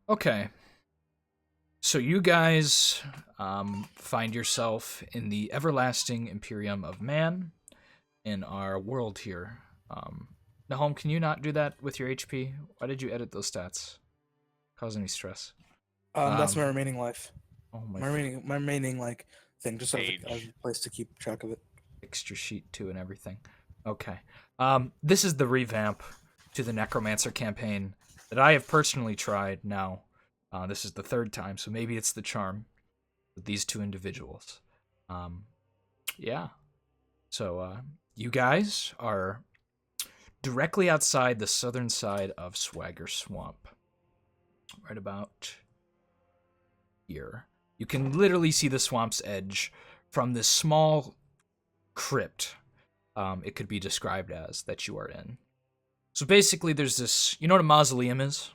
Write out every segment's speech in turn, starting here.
Okay. So you guys find yourself in the everlasting Imperium of Man in our world here. Nahom, can you not do that with your HP? Why did you edit those stats? Causing me stress. That's my Um, remaining life. oh My remaining like thing, just as Age. a place to keep track of it. fixed your sheet too and everything. Okay. This is the revamp to the Necromancer campaign that I have personally tried now. This is the third time, so maybe it's the charm with these two individuals. Um, yeah. So you guys are directly outside the southern side of Swagger Swamp. Right about here. You can literally see the swamp's edge from this small crypt, it could be described as, that you are in. So basically, there's this. You know what a mausoleum is?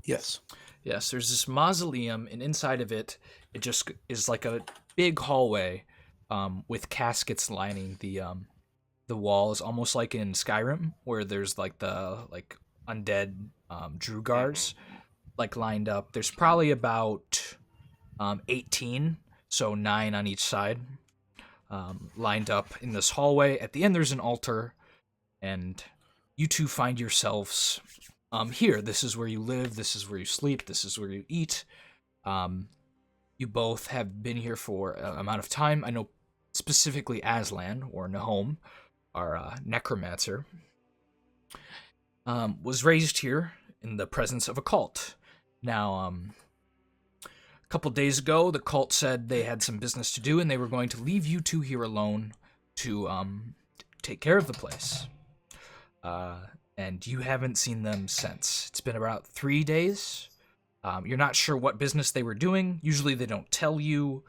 Yes. Yes, there's this mausoleum, and inside of it, it just is like a big hallway with caskets lining the walls, almost like in Skyrim, where there's like the undead Drugars like lined up. There's probably about 18, so 9 on each side, lined up in this hallway. At the end, there's an altar, and you two find yourselves here. This is where you live. This is where you sleep. This is where you eat. You both have been here for an amount of time. I know specifically Azlan, or Nahom, our necromancer, was raised here in the presence of a cult. Now, a couple days ago, the cult said they had some business to do, and they were going to leave you two here alone to take care of the place. And you haven't seen them since. It's been about 3 days. You're not sure what business they were doing. Usually they don't tell you.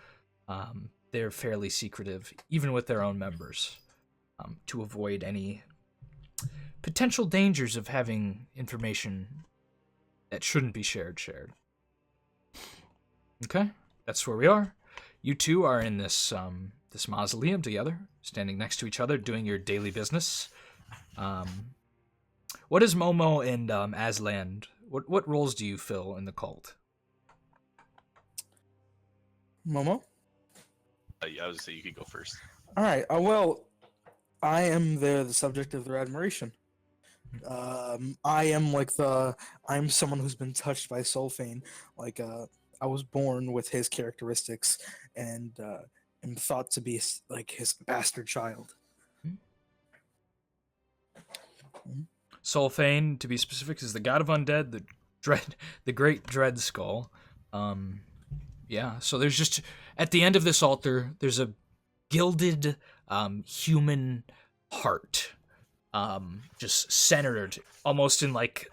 They're fairly secretive, even with their own members, to avoid any potential dangers of having information that shouldn't be shared. Okay, that's where we are. You two are in this this mausoleum together, standing next to each other, doing your daily business. What is Momo and Azlan? What roles do you fill in the cult? Momo. I was gonna say you could go first. All right. Well, I am the subject of their admiration. I'm someone who's been touched by Solfane. I was born with his characteristics, and am thought to be like his bastard child. Solfane, to be specific, is the god of undead, the great dread skull. Yeah. So there's just at the end of this altar, there's a gilded human heart, just centered almost in like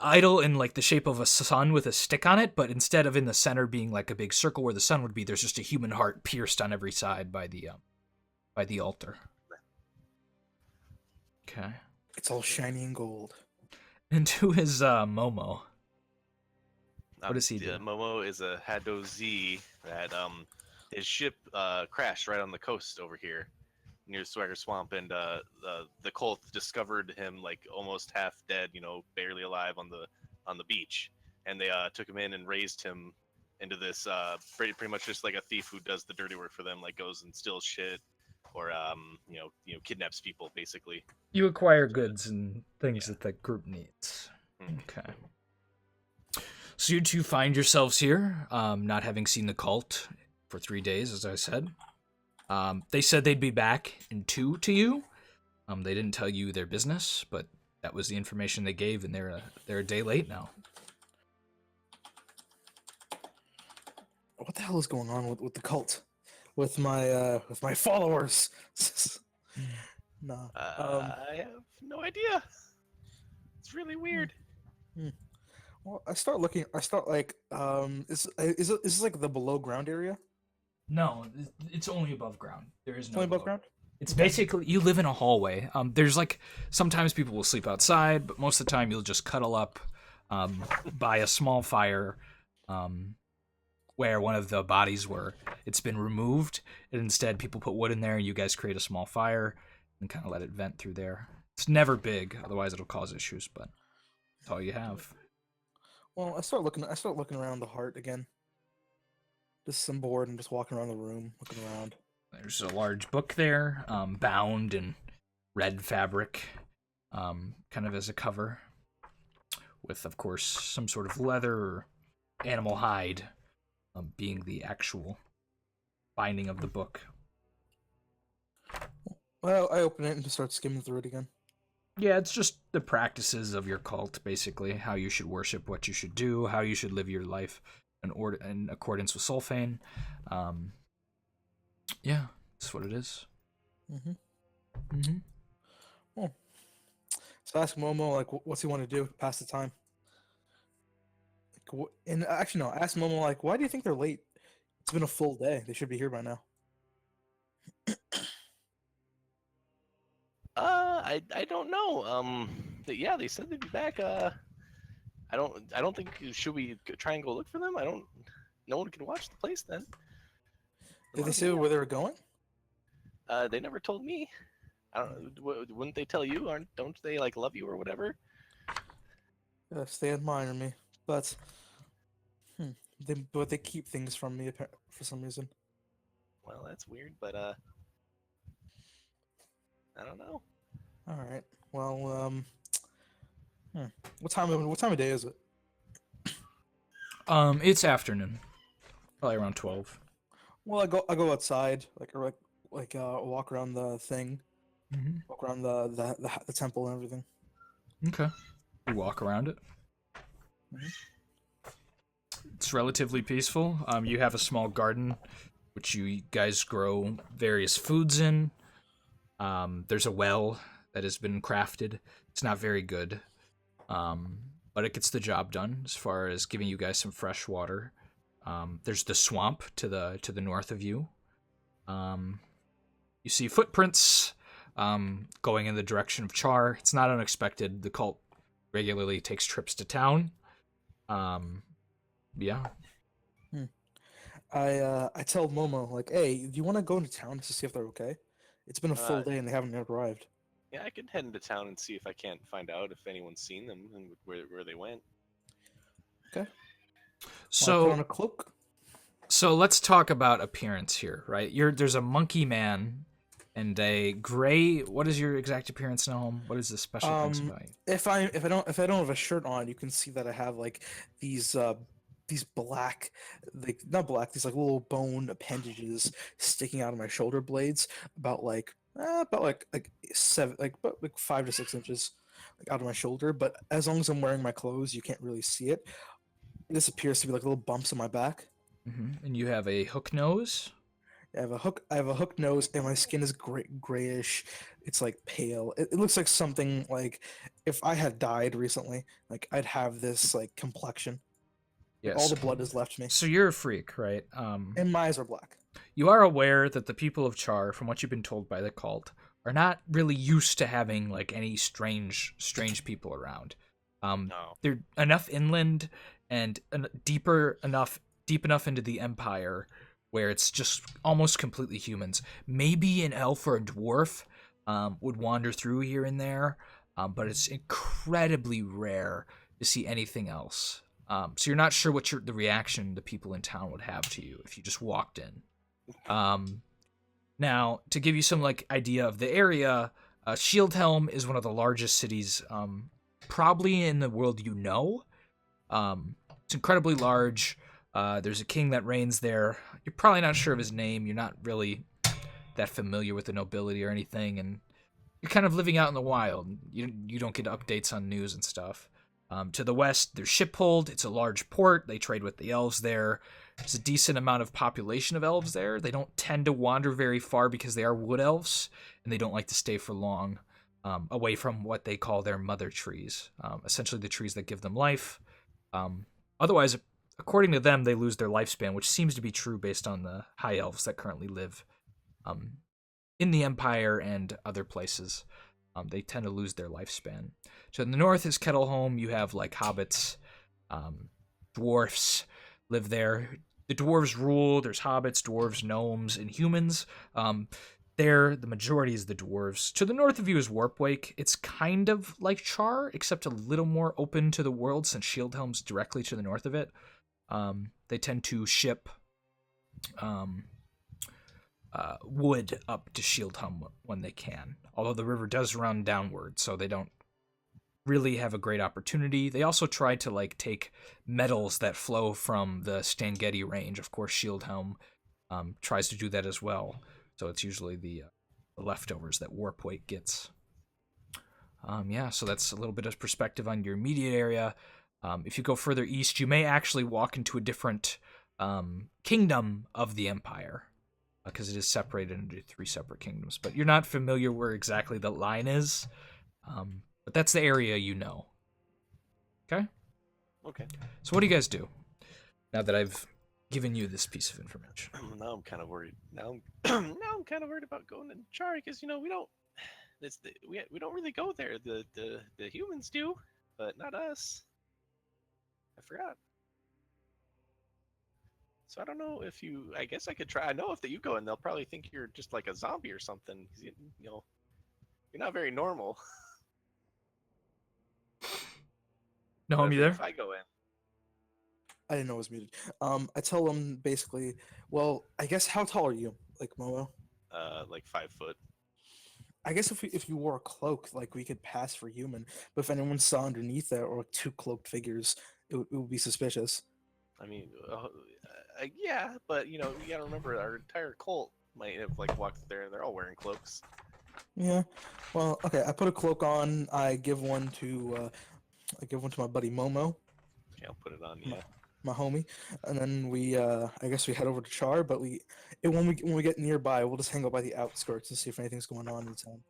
idol in like the shape of a sun with a stick on it, but instead of in the center being like a big circle where the sun would be, there's just a human heart pierced on every side by the altar. Okay. It's all shiny and gold. And who is Momo? What does he do? Momo is a Hadozi that his ship crashed right on the coast over here near Swagger Swamp, and the cult discovered him like almost half dead, barely alive on the beach, and they took him in and raised him into this pretty much just like a thief who does the dirty work for them, like goes and steals shit or kidnaps people basically. You acquire goods and things that the group needs. Okay. So you two find yourselves here, not having seen the cult for 3 days, as I said. They said they'd be back in 2 to you. They didn't tell you their business, but that was the information they gave, and they're a day late now. What the hell is going on with the cult? With my followers? No. I have no idea. It's really weird. Well, I start is this like the below ground area? No, it's only above ground. There is no Only above ground? It's basically, you live in a hallway. There's like, sometimes people will sleep outside, but most of the time you'll just cuddle up by a small fire where one of the bodies were. It's been removed, and instead people put wood in there, and you guys create a small fire and kind of let it vent through there. It's never big, otherwise it'll cause issues, but... That's all you have. Well, I start looking around the heart again. Just some bored and just walking around the room, looking around. There's a large book there, bound in red fabric, kind of as a cover, with, of course, some sort of leather or animal hide being the actual binding of the book. Well, I open it and just start skimming through it again. Yeah, it's just the practices of your cult, basically. How you should worship, what you should do, how you should live your life in accordance with Solfain. Yeah, that's what it is. Well, so ask Momo, like, what's he want to do to pass the time? Like, and actually, no, ask Momo, like, why do you think they're late? It's been a full day. They should be here by now. I don't know. Yeah, they said they'd be back. I don't think should we try and go look for them? I don't. No one can watch the place then. Did they say where they were going? They never told me. I don't. Wouldn't they tell you? Don't they like love you or whatever? Yes, they admire me, but they keep things from me for some reason. Well, that's weird, but I don't know. All right. Well, what time of day is it? It's afternoon, probably around 12. Well, I go outside, walk around the thing, walk around the temple and everything. Okay. You walk around it. It's relatively peaceful. You have a small garden, which you guys grow various foods in. There's a well that has been crafted. It's not very good, but it gets the job done as far as giving you guys some fresh water. There's the swamp to the north of you. You see footprints going in the direction of Char. It's not unexpected. The cult regularly takes trips to town. Yeah. I tell Momo, like, hey, do you want to go into town to see if they're okay? It's been a full day and they haven't yet arrived. Yeah, I could head into town and see if I can't find out if anyone's seen them and where they went. Okay. So put on a cloak. So let's talk about appearance here, right? There's a monkey man and a gray. What is your exact appearance, Nahom? What is the special things about you? If I don't have a shirt on, you can see that I have like these black, like not black, these like little bone appendages sticking out of my shoulder blades, about 5 to 6 inches out of my shoulder. But as long as I'm wearing my clothes, you can't really see it. This appears to be like little bumps on my back. And you have a hook nose. I have a hook nose, and my skin is grayish. It's like pale. It looks like something like if I had died recently, like I'd have this like complexion. Yes. Like, all the blood is left me. So you're a freak, right? And my eyes are black. You are aware that the people of Char, from what you've been told by the cult, are not really used to having like any strange people around. No. They're enough inland and deep enough into the Empire where it's just almost completely humans. Maybe an elf or a dwarf would wander through here and there, but it's incredibly rare to see anything else. So you're not sure what the reaction the people in town would have to you if you just walked in. Now, to give you some like idea of the area, Shieldhelm is one of the largest cities probably in the world you know. It's incredibly large. There's a king that reigns there. You're probably not sure of his name. You're not really that familiar with the nobility or anything, and you're kind of living out in the wild. You don't get updates on news and stuff. To the west, there's Shiphold. It's a large port. They trade with the elves there. There's a decent amount of population of elves there. They don't tend to wander very far because they are wood elves, and they don't like to stay for long away from what they call their mother trees, essentially the trees that give them life. Otherwise, according to them, they lose their lifespan, which seems to be true based on the high elves that currently live in the Empire and other places. They tend to lose their lifespan. So in the north is Kettleholm. You have like hobbits, dwarfs live there. The dwarves rule. There's hobbits, dwarves, gnomes, and humans. There, the majority is the dwarves. To the north of you is Warpwake. It's kind of like Char, except a little more open to the world since Shieldhelm's directly to the north of it. They tend to ship wood up to Shieldhelm when they can. Although the river does run downward, so they don't really have a great opportunity. They also try to like take metals that flow from the Stangetti range. Of course, Shieldhelm tries to do that as well. So it's usually the leftovers that Warpwake gets. So that's a little bit of perspective on your immediate area. If you go further east, you may actually walk into a different kingdom of the Empire, because it is separated into 3 separate kingdoms. But you're not familiar where exactly the line is, but that's the area you know. Okay? Okay. So what do you guys do now that I've given you this piece of information? Now I'm kind of worried. Now I'm kind of worried about going to Char because we don't. We don't really go there. The humans do, but not us. I forgot. So I don't know if you. I guess I could try. I know if you go and they'll probably think you're just like a zombie or something. 'Cause you're not very normal. Nahom, you there? If I go in. I didn't know it was muted. I tell him basically, well, I guess how tall are you, like Momo? Like 5 foot. I guess if you wore a cloak, like we could pass for human. But if anyone saw underneath that or 2 cloaked figures, it would be suspicious. I mean, yeah, but you gotta remember our entire cult might have like walked there and they're all wearing cloaks. Yeah. Well, okay. I put a cloak on. I give one to my buddy Momo, Yeah, I'll put it on. Yeah. my homie, and then I guess we head over to Char. But when we get nearby, we'll just hang out by the outskirts and see if anything's going on in town.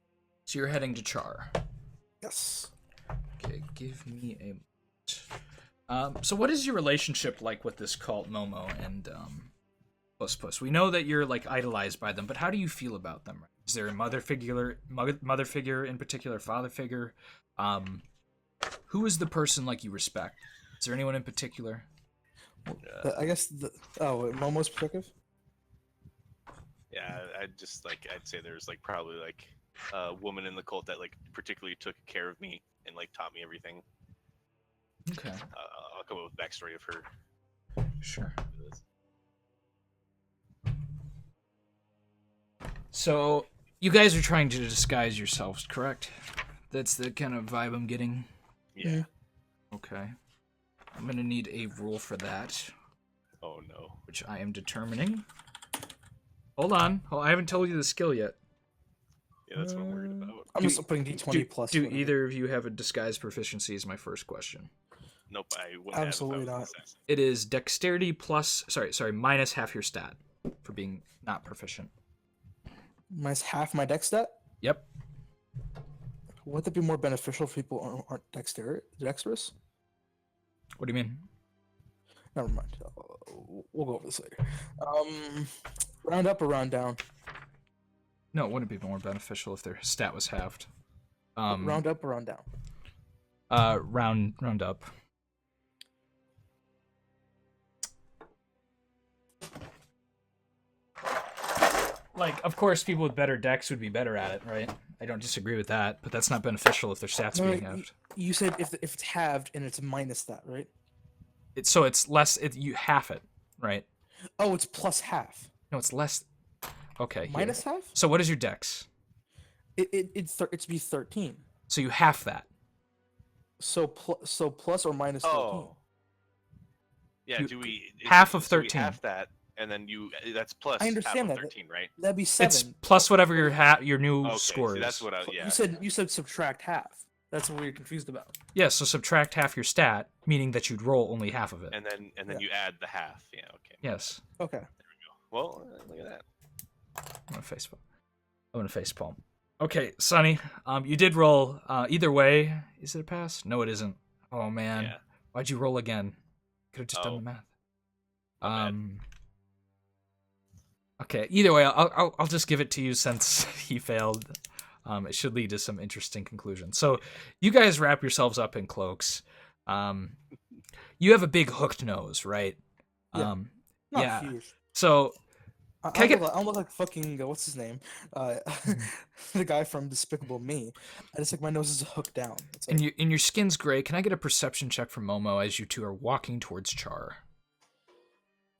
So you're heading to Char. Yes. Okay, give me a moment. So what is your relationship like with this cult, Momo and Puss? We know that you're like idolized by them, but how do you feel about them? Is there a mother figure in particular, father figure? Who is the person like you respect? Is there anyone in particular? I guess Momo's perspective. Yeah, I'd say there's like probably like a woman in the cult that like particularly took care of me and like taught me everything. Okay. I'll come up with backstory of her. Sure. So you guys are trying to disguise yourselves, correct? That's the kind of vibe I'm getting. Yeah. Okay. I'm gonna need a rule for that. Oh no. Which I am determining. Hold on. I haven't told you the skill yet. Yeah, that's what I'm worried about. I'm just putting D20 plus. Do either of you have a disguise proficiency is my first question. Nope, I wouldn't Absolutely have not. It is dexterity plus minus half your stat for being not proficient. Minus half my dex stat. Yep. Would that be more beneficial if people aren't dexterous? What do you mean? Never mind. We'll go over this later. Round up or round down? No, it wouldn't be more beneficial if their stat was halved. Round up or round down? Round up. Like, of course, people with better decks would be better at it, right? I don't disagree with that, but that's not beneficial if their stats being halved. You said if it's halved and it's minus that, right? It's less. You half it, right? Oh, it's plus half. No, it's less. Okay. Minus half? So what is your dex? It's be 13. So you half that. So plus or minus 13. Oh. Yeah. Half of 13? So we half that, and then that's plus. I understand half of that. 13, right? That'd be 7. It's plus whatever your new Okay, score see, is. that's what yeah. You said subtract half. That's what we were confused about. Yeah, so subtract half your stat, meaning that you'd roll only half of it. And then you add the half. Yeah. Okay. Yes. Okay. There we go. Well, look at that. I'm gonna face palm. Okay, Sonny. You did roll. Either way, is it a pass? No, it isn't. Oh man. Yeah. Why'd you roll again? Could have just done the math. My bad. Okay. Either way, I'll just give it to you since he failed. It should lead to some interesting conclusions. So, you guys wrap yourselves up in cloaks. You have a big hooked nose, right? Yeah. Not huge. So, Can I get? I look like fucking what's his name? The guy from Despicable Me. I just like my nose is hooked down. That's And it. your skin's gray. Can I get a perception check from Momo as you two are walking towards Char?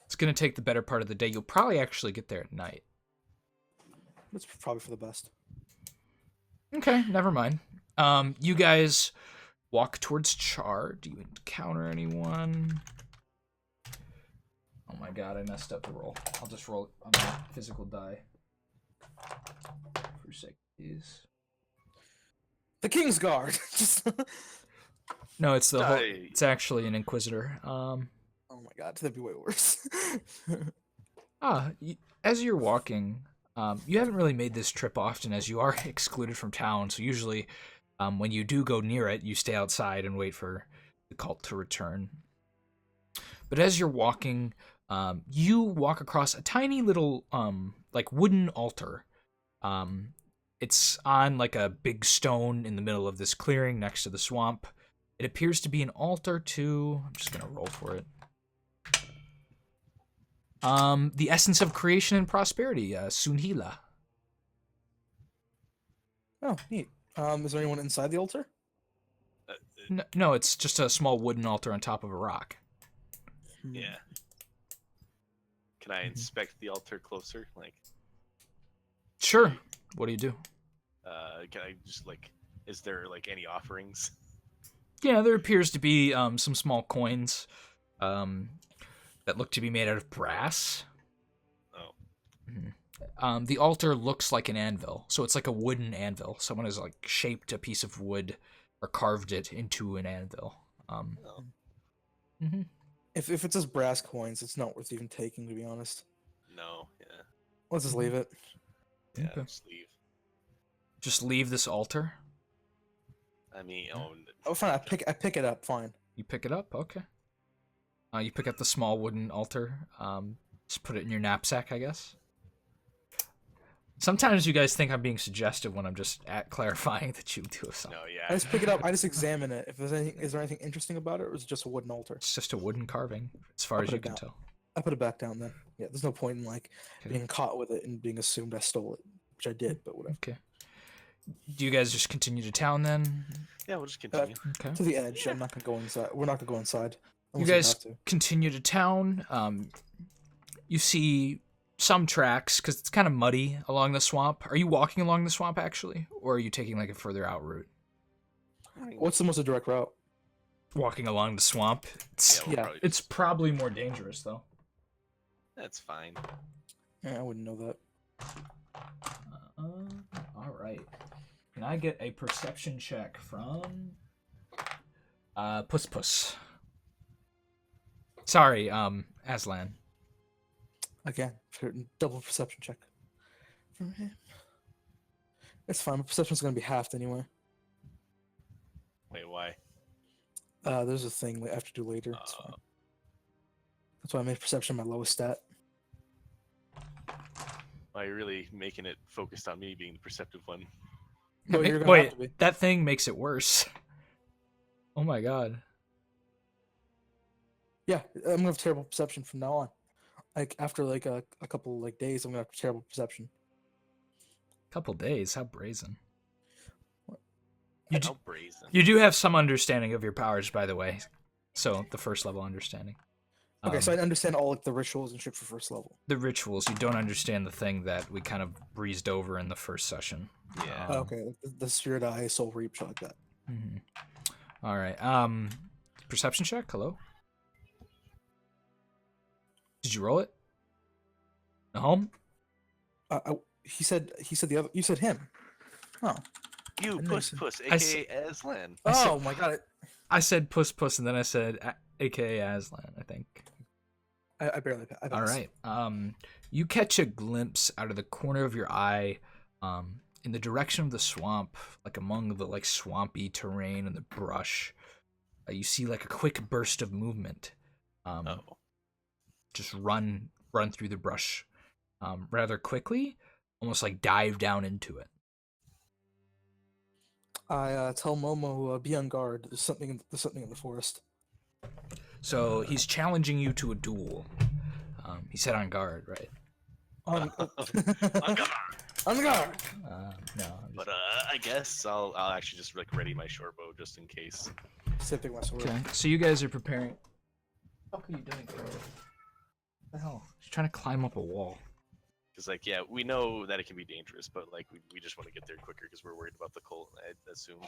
It's gonna take the better part of the day. You'll probably actually get there at night. It's probably for the best. Okay, never mind. You guys walk towards Char. Do you encounter anyone? Oh my god, I messed up the roll. I'll just roll it on my physical die. For a sec, please. The King's Guard. No, it's the whole, Die. it's actually an Inquisitor. Oh my god, that'd be way worse. As you're walking, you haven't really made this trip often as you are excluded from town, so usually when you do go near it, you stay outside and wait for the cult to return. But as you're walking, you walk across a tiny little like wooden altar. It's on like a big stone in the middle of this clearing next to the swamp. It appears to be an altar to... I'm just gonna roll for it. The essence of creation and prosperity, Sunhila. Oh, neat. Is there anyone inside the altar? No, it's just a small wooden altar on top of a rock. Yeah. Can I inspect the altar closer? Like, Sure. What do you do? can I just like, is there like any offerings? Yeah, there appears to be some small coins that look to be made out of brass. Oh. The altar looks like an anvil, so it's like a wooden anvil. Someone has like shaped a piece of wood or carved it into an anvil. Oh. Mm-hmm. If it's just brass coins, it's not worth even taking, to be honest. No. Yeah. Let's just leave it. Yeah. Okay. Just leave. Just leave this altar. I mean, Oh, fine. I pick it up. Fine. You pick it up, okay. You pick up the small wooden altar. Just put it in your knapsack, I guess. Sometimes you guys think I'm being suggestive when I'm just clarifying that you do something. No. Yeah. I just pick it up. I just examine it. If there's anything, is there anything interesting about it, or is it just a wooden altar? It's just a wooden carving, as far I'll as put you it can down. tell. I put it back down then. Yeah, there's no point in like Okay. being caught with it and being assumed I stole it, which I did, but whatever. Okay. Do you guys just continue to town then? Yeah. We'll just continue. Okay. To the edge. I'm not gonna go inside. We're not gonna go inside. You unless we guys have to. continue to town. You see some tracks because it's kind of muddy along the swamp. Are you walking along the swamp actually, or are you taking like a further out route? What's the most direct route? Walking along the swamp. We'll yeah, probably It's probably more dangerous though. That's fine. Yeah, I wouldn't know that. All right. Can I get a perception check from Puss Puss? Sorry, Azlan. Again, double perception check. From him. It's fine. My perception's gonna be halved anyway. Wait. Why? There's a thing I have to do later. It's fine. That's why I made perception my lowest stat. Why are you really making it focused on me being the perceptive one? No, you're gonna have to be. Wait, that thing makes it worse. Oh my god. Yeah, I'm gonna have terrible perception from now on. Like after like a couple like days, I'm gonna have terrible perception. Couple days, how brazen. How brazen. You do have some understanding of your powers, by the way. So the first level understanding. Okay, so I understand all like the rituals and shit for first level. The rituals, you don't understand the thing that we kind of breezed over in the first session. Yeah. Okay, like the spirit eye, soul reap, shit like that. Mm-hmm. All right. Perception check. Hello. Did you roll it? Nahom? He said the other. You said him. Oh. You didn't puss see- puss, I s- aka Azlan. I said- Oh my god! I said Puss Puss, and then I said AKA Azlan, I think. I barely. I All right. You catch a glimpse out of the corner of your eye, in the direction of the swamp, like among the like swampy terrain and the brush. You see like a quick burst of movement. Oh. Just run through the brush, rather quickly, almost like dive down into it. I tell Momo be on guard. There's something in the forest. So he's challenging you to a duel. He said on guard, right? On, On guard. on guard. No. I'm But just- I guess I'll actually just like ready my short bow just in case. Sipping my sword. Okay, so you guys are preparing. What are you doing? What the hell? She's trying to climb up a wall. Because like yeah, we know that it can be dangerous, but like we just want to get there quicker because we're worried about the cult. I assume.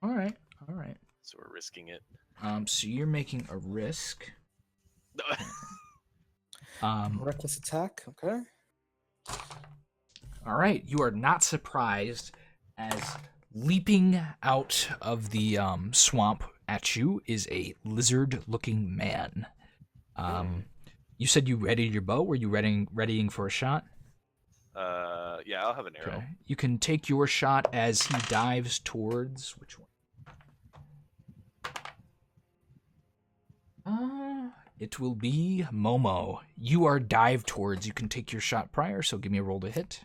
All right. So we're risking it. So you're making a risk. Reckless attack. Okay. All right, you are not surprised as leaping out of the swamp at you is a lizard-looking man. You said you readied your bow. Were you readying for a shot? Yeah, I'll have an arrow. Okay. You can take your shot as he dives towards which one? It will be Momo. You are dive towards. You can take your shot prior, so give me a roll to hit.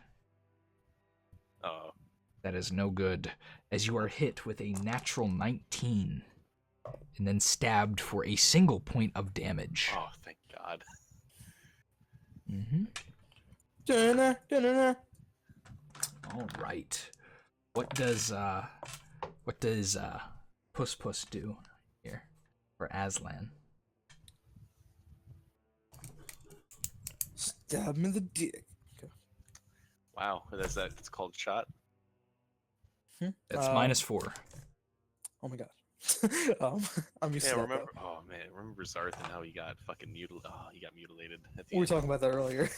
Oh, That is no good, as you are hit with a natural 19, and then stabbed for a single point of damage. oh, thank God. Mm-hmm. Dun-na, dun-na-na. All right. What does Puss Puss do here for Azlan? Stab him in the dick. Wow, that's called shot. That's Uh, -4. Oh my god. I'm used Yeah, to that. remember? Though. Oh man, remember Zarth and how he got fucking mutilated? Oh, he got mutilated at the We were end. talking about that earlier.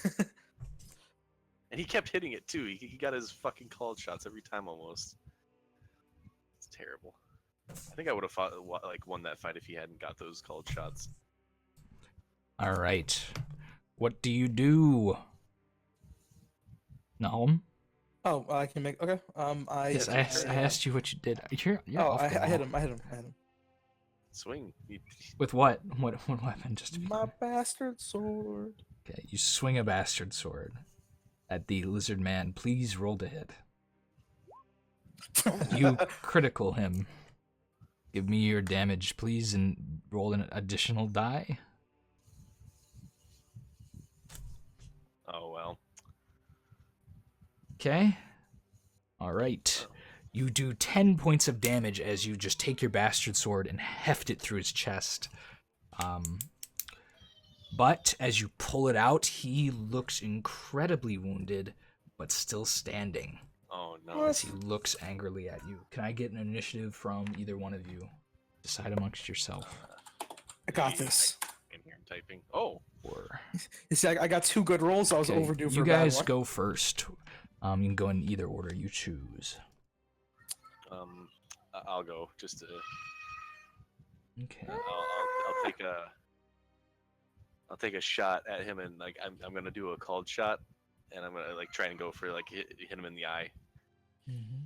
And he kept hitting it too. He got his fucking called shots every time almost. It's terrible. I think I would have won that fight if he hadn't got those called shots. All right. What do you do? Nahom? Oh, I can make. Okay. Yes, I asked you what you did. You're Oh, off the I hit wall. him. I hit him. Swing. With what? What weapon? Just to be My clear. bastard sword. Okay, you swing a bastard sword at the lizard man. Please roll to hit. You critical him. Give me your damage, please, and roll an additional die. Oh well. Okay. All right. You do 10 points of damage as you just take your bastard sword and heft it through his chest. But as you pull it out, he looks incredibly wounded, but still standing. Oh no. As he looks angrily at you. Can I get an initiative from either one of you? Decide amongst yourself. I got this. In here I'm typing. Oh. Or You see, I got 2 good rolls. So I was okay, overdue for you a bad guys one. go first. You can go in either order you choose. I'll go just to. Okay. I'll take a shot at him and like I'm gonna do a called shot, and I'm gonna like try and go for like hit him in the eye. Mm-hmm.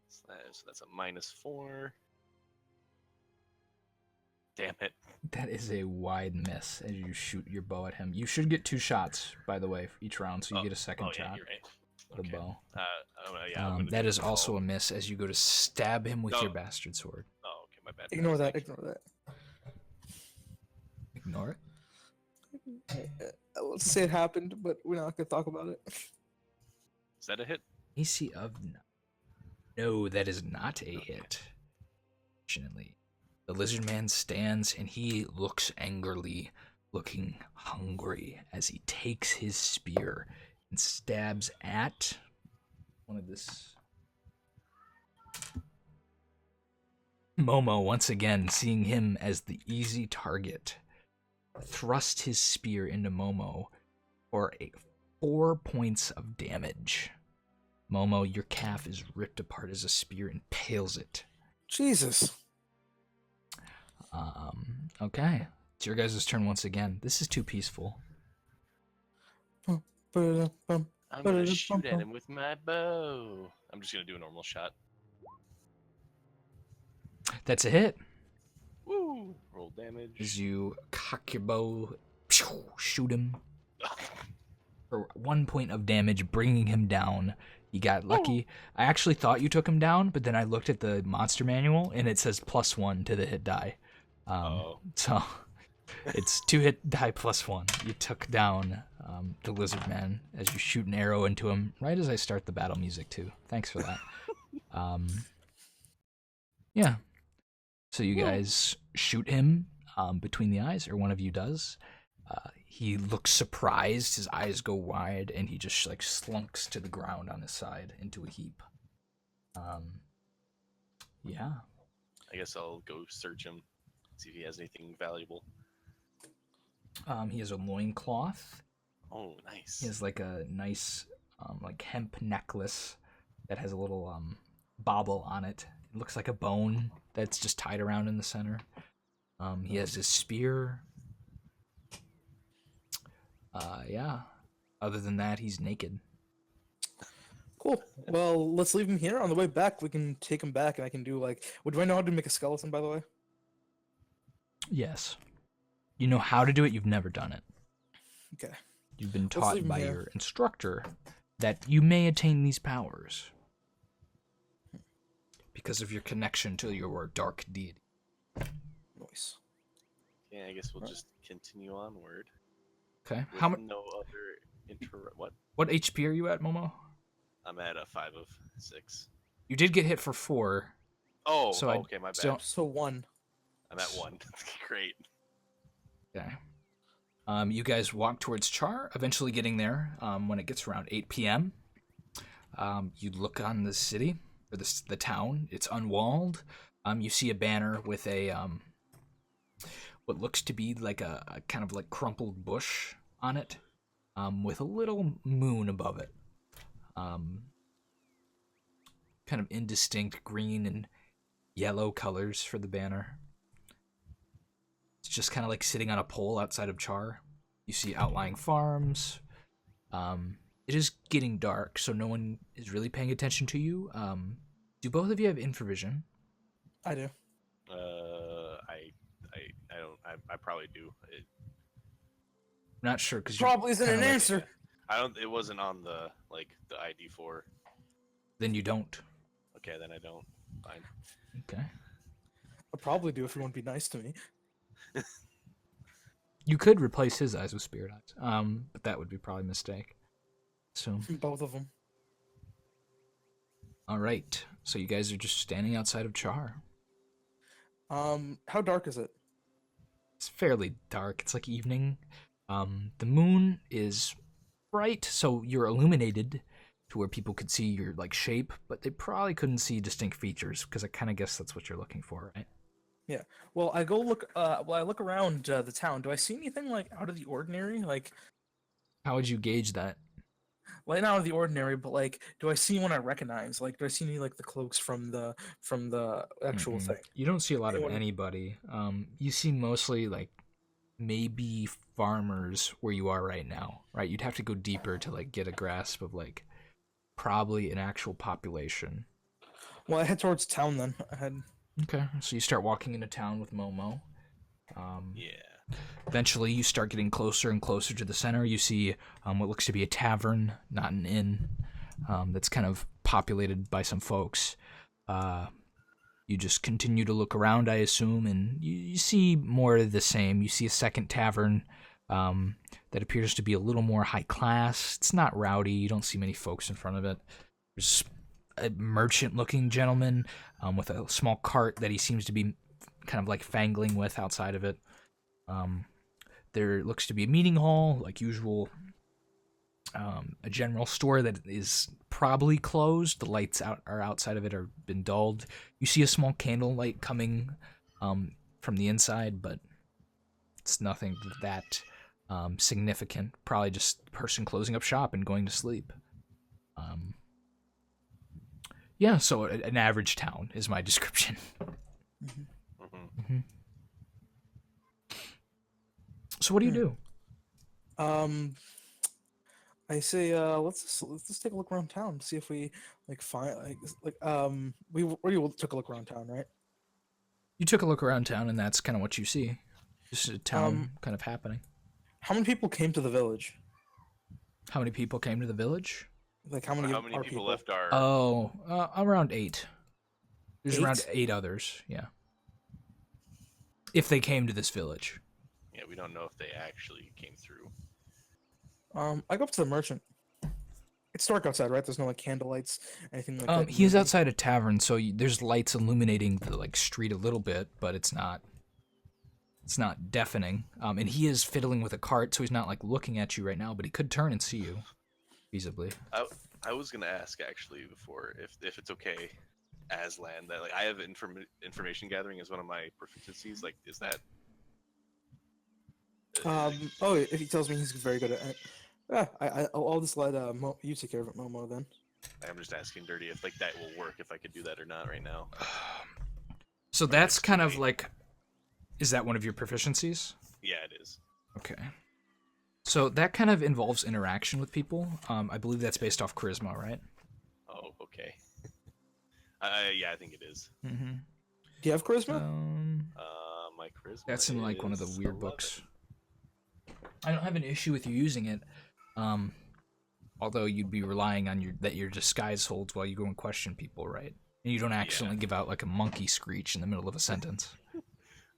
So that's a -4. Damn it. That is a wide miss as you shoot your bow at him. You should get 2 shots, by the way, for each round, so you get a second Yeah, shot you're right. with the bow. I'm gonna That do is a also call. a miss as you go to stab him with No. your bastard sword. Oh, okay, my bad. Ignore that. Mistake. Ignore that. Ignore it. Let's say it happened, but we're not gonna talk about it. Is that a hit? AC of no, that is not a hit. Fortunately, the lizard man stands and he looks angrily, looking hungry as he takes his spear and stabs at one of this. Momo, once again, seeing him as the easy target, thrust his spear into Momo for 4 points of damage. Momo, your calf is ripped apart as a spear impales it. Jesus. Okay. It's your guys' turn once again. This is too peaceful. Ba-da-bum. I'm gonna shoot at him with my bow. I'm just gonna do a normal shot. That's a hit. Woo! Roll damage. As you cock your bow, shoot him for 1 point of damage, bringing him down. You got lucky. I actually thought you took him down, but then I looked at the monster manual and it says +1 to the hit die. Oh. So It's 2 hit die +1. You took down the Lizardman as you shoot an arrow into him right as I start the battle music too. Thanks for that. Yeah. So you guys shoot him between the eyes, or one of you does. He looks surprised. His eyes go wide, and he just like slunks to the ground on his side into a heap. Yeah. I guess I'll go search him, see if he has anything valuable. He has a loincloth. Oh, nice. He has like a nice like hemp necklace that has a little bauble on it. It looks like a bone that's just tied around in the center. He has his spear. Yeah. Other than that, he's naked. Cool. Well, let's leave him here. On the way back, we can take him back, and I can do like. Do I know how to make a skeleton, by the way? Yes. You know how to do it, you've never done it. Okay. You've been Let's taught leave him by here. your instructor that you may attain these powers because of your connection to your dark deity. Nice. Yeah, I guess we'll just continue onward. Okay. With How much? No other What? What HP are you at, Momo? I'm at a 5 of 6. You did get hit for 4. Oh, So okay, my bad. So 1. I'm at 1. Great. Okay. You guys walk towards Char, eventually getting there when it gets around 8 p.m. You look on the city, or the town. It's unwalled. You see a banner with a what looks to be like a kind of like crumpled bush on it, with a little moon above it. Kind of indistinct green and yellow colors for the banner. It's just kind of like sitting on a pole outside of Char. You see outlying farms. It is getting dark, so no one is really paying attention to you. Do both of you have infravision? I do. I don't. I probably do. I'm not sure because Probably isn't an answer. I don't. It wasn't on the ID 4. Then you don't. Okay, then I don't. Fine. Okay. I probably do if you want to be nice to me. You could replace his eyes with spirit eyes, but that would be probably a mistake. So, Both of them. all right. So you guys are just standing outside of Char. How dark is it? It's fairly dark. It's like evening. The moon is bright, so you're illuminated to where people could see your like shape, but they probably couldn't see distinct features because I kind of guess that's what you're looking for, right? Yeah. Well, I go look. I look around the town. Do I see anything like out of the ordinary? Like, How would you gauge that? well, not out of the ordinary, but like, do I see anyone I recognize? Like, do I see any like the cloaks from the actual Mm-mm. thing? You don't see a lot of Anyone- anybody. You see mostly like maybe farmers where you are right now, right? You'd have to go deeper to like get a grasp of like probably an actual population. Well, I head towards town then. I head. Okay, so you start walking into town with Momo. Yeah. Eventually, you start getting closer and closer to the center. You see what looks to be a tavern, not an inn, that's kind of populated by some folks. You just continue to look around, I assume, and you see more of the same. You see a second tavern that appears to be a little more high class. It's not rowdy. You don't see many folks in front of it. There's a merchant-looking gentleman with a small cart that he seems to be kind of like fangling with outside of it. There looks to be a meeting hall, like usual. A general store that is probably closed. The lights are outside of it or been dulled. You see a small candle light coming from the inside, but it's nothing that significant. Probably just a person closing up shop and going to sleep. Yeah, so an average town is my description. Mm-hmm. So what do you do? I say, let's just take a look around town to see if we like find we already took a look around town, right? You took a look around town, and that's kind of what you see. Just a town kind of happening. How many people came to the village? How many people came to the village? Like how many? How many are people left our? Oh, around 8. There's around 8? 8 others, yeah. If they came to this village. Yeah, we don't know if they actually came through. I go up to the merchant. It's dark outside, right? There's no like candle lights, anything like that. He's near me? outside a tavern, so there's lights illuminating the like street a little bit, but it's not deafening. And he is fiddling with a cart, so he's not like looking at you right now, but he could turn and see you, feasibly. I was gonna ask actually before if it's okay, Azlan, that like I have information gathering as one of my proficiencies. Like, is that? Oh, if he tells me he's very good at it. Yeah, I'll just let you take care of it, Momo, then. I'm just asking dirty if like that will work, if I could do that or not right now. So Or that's it's too kind of late. like, is that one of your proficiencies? Yeah, it is. Okay. So that kind of involves interaction with people. I believe that's based off charisma, right? Oh, okay. Yeah, I think it is. Mm-hmm. Do you have charisma? My charisma. That's in like one of the is weird 11. books. I don't have an issue with you using it. Although you'd be relying on your disguise holds while you go and question people, right? And you don't accidentally give out like a monkey screech in the middle of a sentence.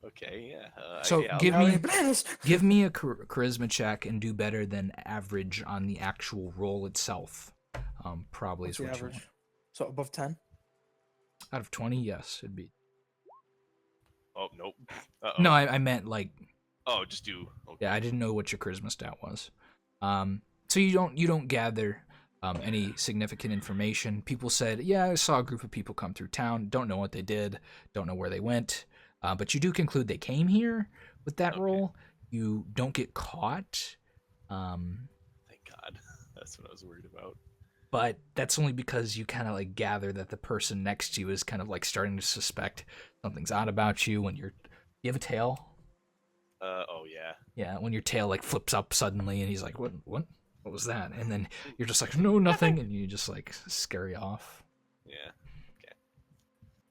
Okay, yeah. So yeah, give Howdy, me bananas! give me a charisma check and do better than average on the actual roll itself. Probably What's is the what you average? want. So above 10? Out of 20, yes, it'd be. Oh nope. Uh-oh. No, I meant like, Oh, just do. Okay. yeah, I didn't know what your charisma stat was. So you don't gather any significant information. People said, yeah, I saw a group of people come through town. Don't know what they did. Don't know where they went. But you do conclude they came here with that Okay. roll. You don't get caught. Thank God. That's what I was worried about. But that's only because you kind of like gather that the person next to you is kind of like starting to suspect something's odd about you when you have a tail. Oh yeah. Yeah, when your tail like flips up suddenly and he's like, what was that? And then you're just like, no, nothing, and you just like scurry off. Yeah. Okay.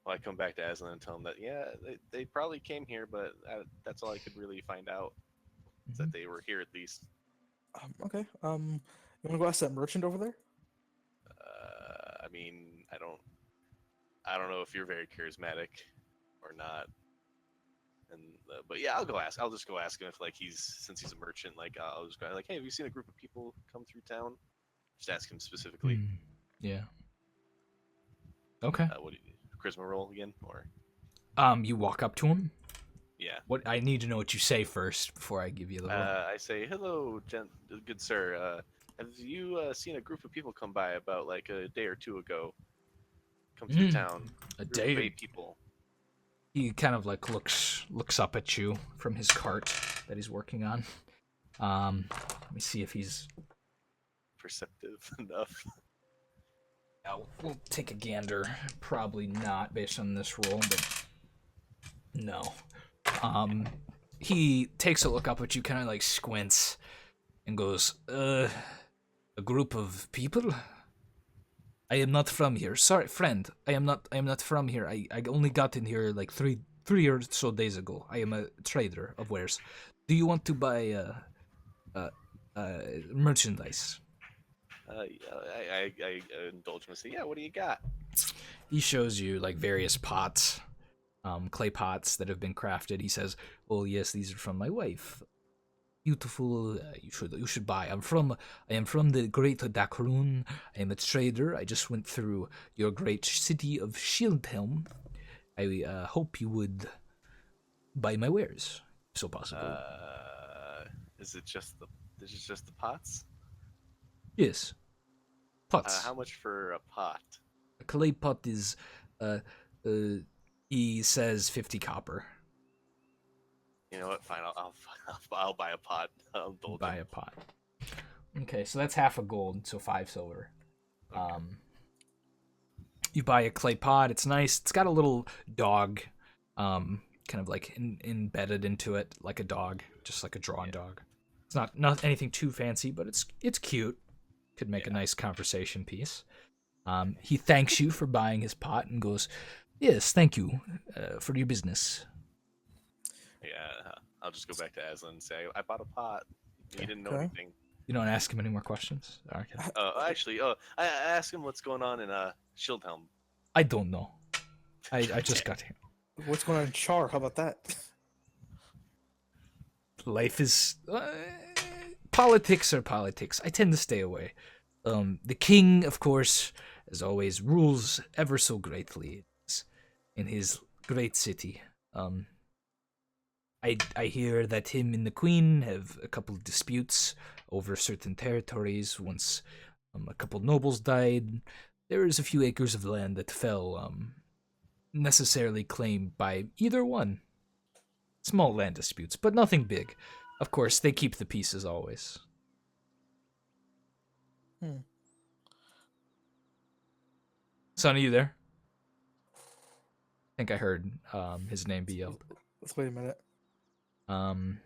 Well, I come back to Azlan and tell him that yeah, they probably came here, but that's all I could really find out. Is that they were here at least. Okay. You want to go ask that merchant over there? I mean, I don't know if you're very charismatic or not. And but yeah, I'll go ask. I'll just go ask him if like since he's a merchant, like I'll just go like, hey, have you seen a group of people come through town? Just ask him specifically. Yeah. Okay. What do you charisma roll again, or You walk up to him. yeah. What I need to know what you say first before I give you the roll. I say, hello, good sir. Have you seen a group of people come by about like a day or two ago? Come through town. A Group day. of 8 people. He kind of like looks up at you from his cart that he's working on. Let me see if he's. Perceptive enough. Yeah, we'll take a gander. Probably not based on this roll, but no. He takes a look up at you, kind of like squints, and goes, "A group of people? I am not from here. Sorry, friend. I am not from here. I only got in here like three or so days ago. I am a trader of wares. Do you want to buy merchandise?" I indulge him and say, yeah, what do you got? He shows you like various pots, clay pots that have been crafted. He says, "Oh yes, these are from my wife. Beautiful. You should buy. I am from the great Dakarun. I am a trader. I just went through your great city of Shieldhelm. I hope you would buy my wares, if so possible." Is it just the pots? Yes, pots. How much for a pot? A clay pot is, he says 50 copper. You know what? Fine, I'll buy a pot. I'll indulge Buy him. a pot. Okay, so that's half a gold, so 5 silver. Okay. You buy a clay pot. It's nice. It's got a little dog, kind of like embedded into it, like a dog, just like a drawn dog. It's not anything too fancy, but it's cute. Could make a nice conversation piece. He thanks you for buying his pot and goes, "Yes, thank you for your business." Yeah, I'll just go back to Azlan and say, I bought a pot. He didn't know Okay. anything. You don't ask him any more questions? Okay. Actually, I asked him what's going on in Shieldhelm. I don't know. I just got here. What's going on in Char? How about that? life is politics are politics. I tend to stay away. The king, of course, as always, rules ever so greatly in his great city. I hear that him and the queen have a couple of disputes over certain territories. Once a couple nobles died, there is a few acres of land that fell necessarily claimed by either one. Small land disputes, but nothing big. Of course, they keep the peace as always. Hmm. Son, are you there? I think I heard his name be yelled. Let's wait a minute. Um,